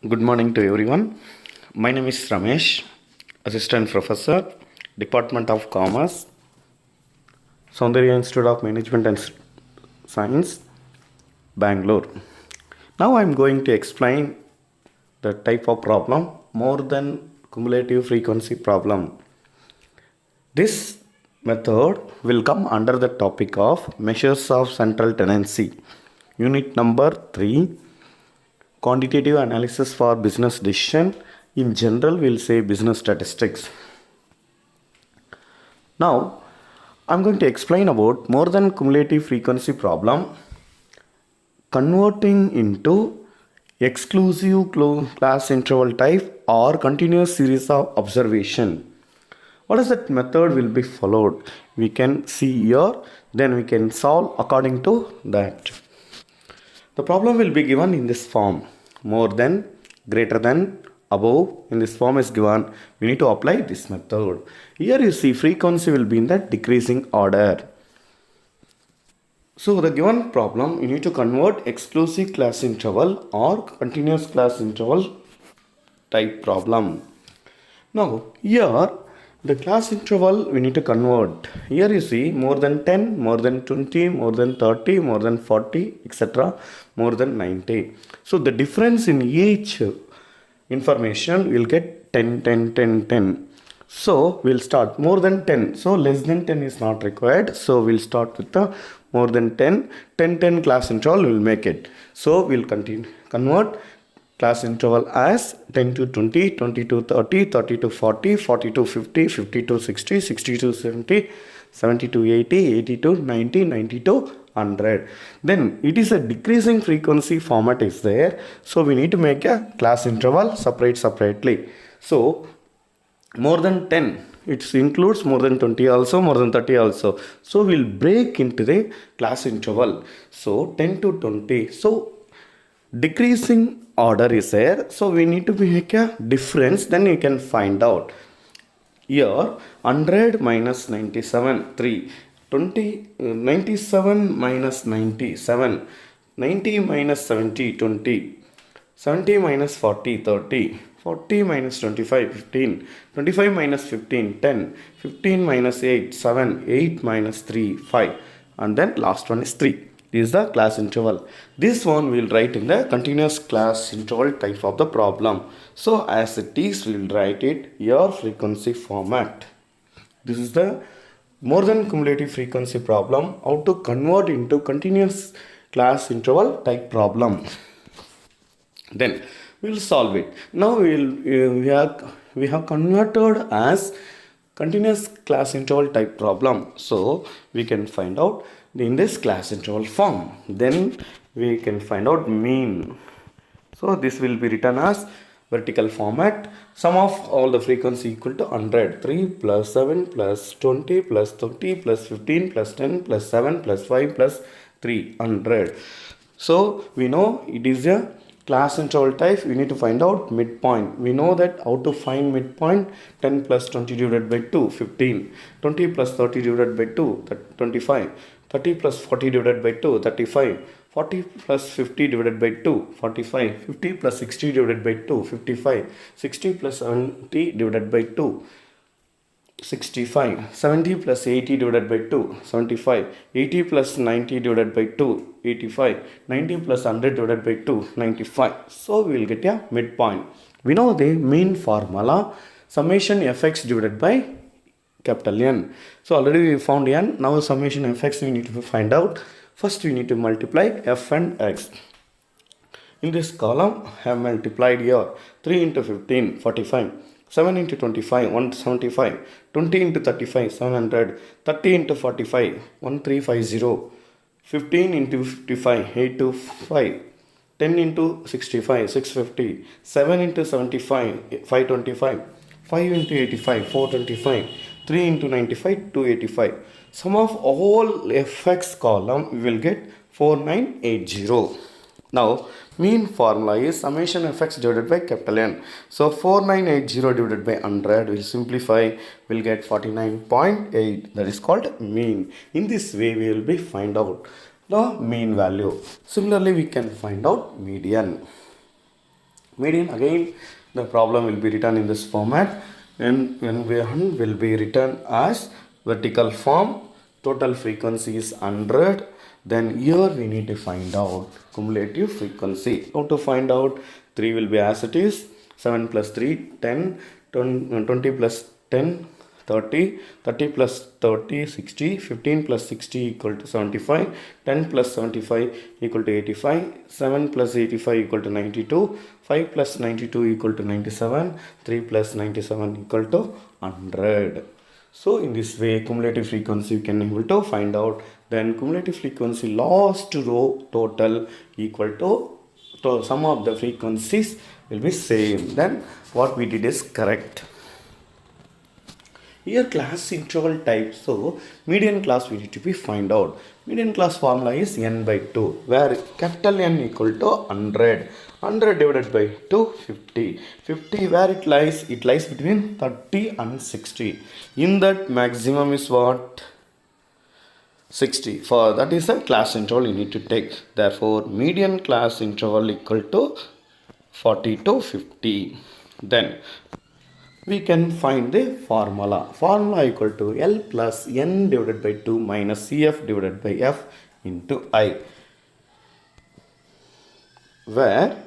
Good morning to everyone. My name is Ramesh, Assistant Professor, Department of Commerce, Soundarya Institute of Management and Science, Bangalore. Now I am going to explain the type of problem more than cumulative frequency problem. This method will come under the topic of measures of central tendency. Unit number 3, quantitative analysis for business decision. In general, we'll say business statistics. Now, I'm going to explain about more than cumulative frequency problem converting into exclusive class interval type or continuous series of observation. What is that method will be followed? We can see here, then we can solve according to that. The problem will be given in this form: more than, greater than, above. In this form is given. We need to apply this method. Here you see frequency will be in the decreasing order. So the given problem, you need to convert exclusive class interval or continuous class interval type problem. Now here the class interval we need to convert. Here you see more than 10, more than 20, more than 30, more than 40, etc., more than 90. So the difference in each information will get 10, 10, 10, 10. So we'll start more than 10. So less than 10 is not required. So we'll start with the more than 10. 10, 10 class interval will make it. So we'll continue convert class interval as 10 to 20, 20 to 30, 30 to 40, 40 to 50, 50 to 60, 60 to 70, 70 to 80, 80 to 90, 90 to 100. Then it is a decreasing frequency format is there. So we need to make a class interval separately. So more than 10, it includes more than 20 also, more than 30 also. So we'll break into the class interval. So 10 to 20. So decreasing order is there, so we need to make a difference, then you can find out. Here 100 minus 97, 3, 20, 97 minus 97, 90 minus 70, 20, 70 minus 40, 30, 40 minus 25, 15, 25 minus 15, 10, 15 minus 8, 7, 8 minus 3, 5, and then last one is 3. This is the class interval. This one we will write in the continuous class interval type of the problem. So as it is, we will write it your frequency format. This is the more than cumulative frequency problem. How to convert into continuous class interval type problem. Then we will solve it. Now we have converted as continuous class interval type problem. So we can find out in this class interval form. Then we can find out mean. So this will be written as vertical format. Sum of all the frequency equal to 100. 3 plus 7 plus 20 plus 30 plus 15 plus 10 plus 7 plus 5 plus 3, 100. So we know it is a class interval type. We need to find out midpoint. We know that how to find midpoint. 10 plus 20 divided by 2, 15. 20 plus 30 divided by 2, 25. 30 plus 40 divided by 2, 35. 40 plus 50 divided by 2, 45. 50 plus 60 divided by 2, 55. 60 plus 70 divided by 2, 65. 70 plus 80 divided by 2, 75. 80 plus 90 divided by 2, 85. 90 plus 100 divided by 2, 95. So we will get a midpoint. We know the mean formula, summation fx divided by capital N. So already we found N. Now summation fx we need to find out. First we need to multiply f and x. In this column I have multiplied here 3 into 15, 45. 7 into 25, 175. 20 into 35, 700. 30 into 45, 1350. 15 into 55, 825. 10 into 65, 650. 7 into 75, 525. 5 into 85, 425. 3 into 95, 285. Sum of all fx column we will get 4980. Now mean formula is summation fx divided by capital N. So 4980 divided by 100 will simplify, will get 49.8. That is called mean. In this way we will be find out the mean value. Similarly we can find out median. Median, again the problem will be written in this format, and one will be written as vertical form. Total frequency is 100. Then here we need to find out cumulative frequency. How to find out? 3 will be as it is, 7 plus 3 10, 20 plus 10 30, 30 plus 30 60, 15 plus 60 equal to 75, 10 plus 75 equal to 85, 7 plus 85 equal to 92, 5 plus 92 equal to 97, 3 plus 97 equal to 100. So in this way cumulative frequency you can able to find out. Then cumulative frequency last row total equal to sum of the frequencies will be same. Then what we did is correct. Here class interval type, so median class we need to be find out. Median class formula is n by 2, where capital N equal to 100. 100 divided by 2, 50. 50 where it lies? It lies between 30 and 60. In that maximum is what? 60. For that is a class interval you need to take. Therefore median class interval equal to 40 to 50. Then we can find the formula. Formula equal to L plus N divided by 2 minus CF divided by F into I, where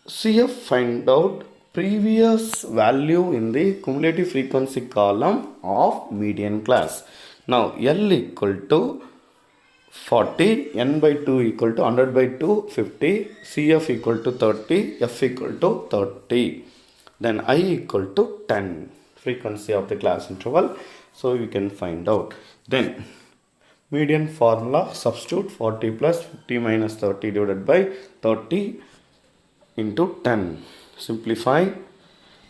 CF find out previous value in the cumulative frequency column of median class. Now L equal to 40, N by 2 equal to 100 by 2, 50, CF equal to 30, F equal to 30. Then I equal to 10, frequency of the class interval. So you can find out. Then median formula, substitute 40 plus 50 minus 30 divided by 30 into 10. Simplify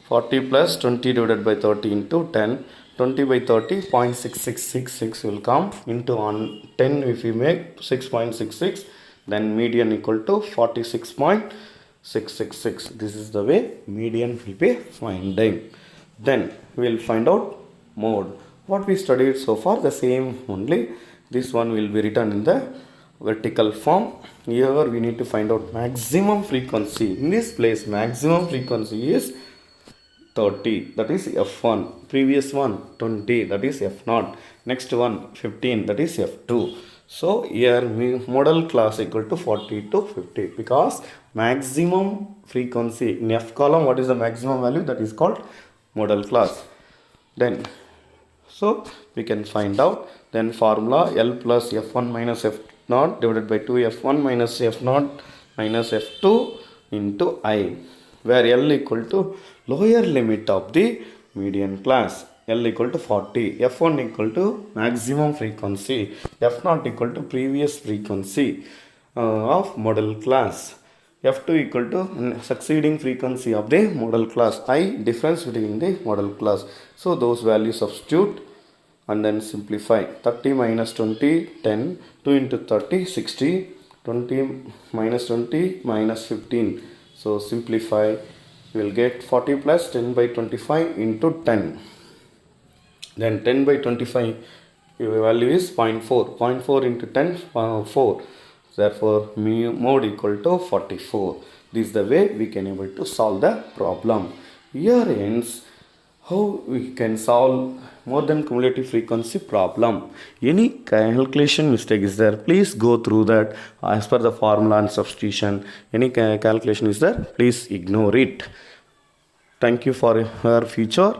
40 plus 20 divided by 30 into 10. 20 by 30, 0.6666 will come into on 10 if we make 6.66. Then median equal to 46.666. This is the way median will be finding. Then we will find out mode. What we studied so far, the same only. This one will be written in the vertical form. Here we need to find out maximum frequency. In this place maximum frequency is 30, that is F1. Previous one 20, that is F0. Next one 15, that is F2. So here model class equal to 40 to 50, because maximum frequency in F column, what is the maximum value? That is called model class. Then so we can find out. Then formula L plus F1 minus F0 divided by 2 F1 minus F0 minus F2 into I, where L equal to lower limit of the median class. L equal to 40, F1 equal to maximum frequency, F0 equal to previous frequency of model class, F2 equal to succeeding frequency of the model class, I difference between the model class. So those values substitute and then simplify. 30 minus 20, 10, 2 into 30, 60, 20 minus 20 minus 15. So simplify, you will get 40 plus 10 by 25 into 10. Then 10 by 25, your value is 0.4. 0.4 into 10, 4. Therefore, mode equal to 44. This is the way we can able to solve the problem. Here ends how we can solve more than cumulative frequency problem. Any calculation mistake is there, please go through that as per the formula and substitution. Any calculation is there, please ignore it. Thank you for your future.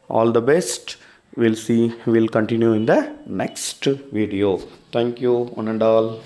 All the best. We'll continue in the next video. Thank you one and all.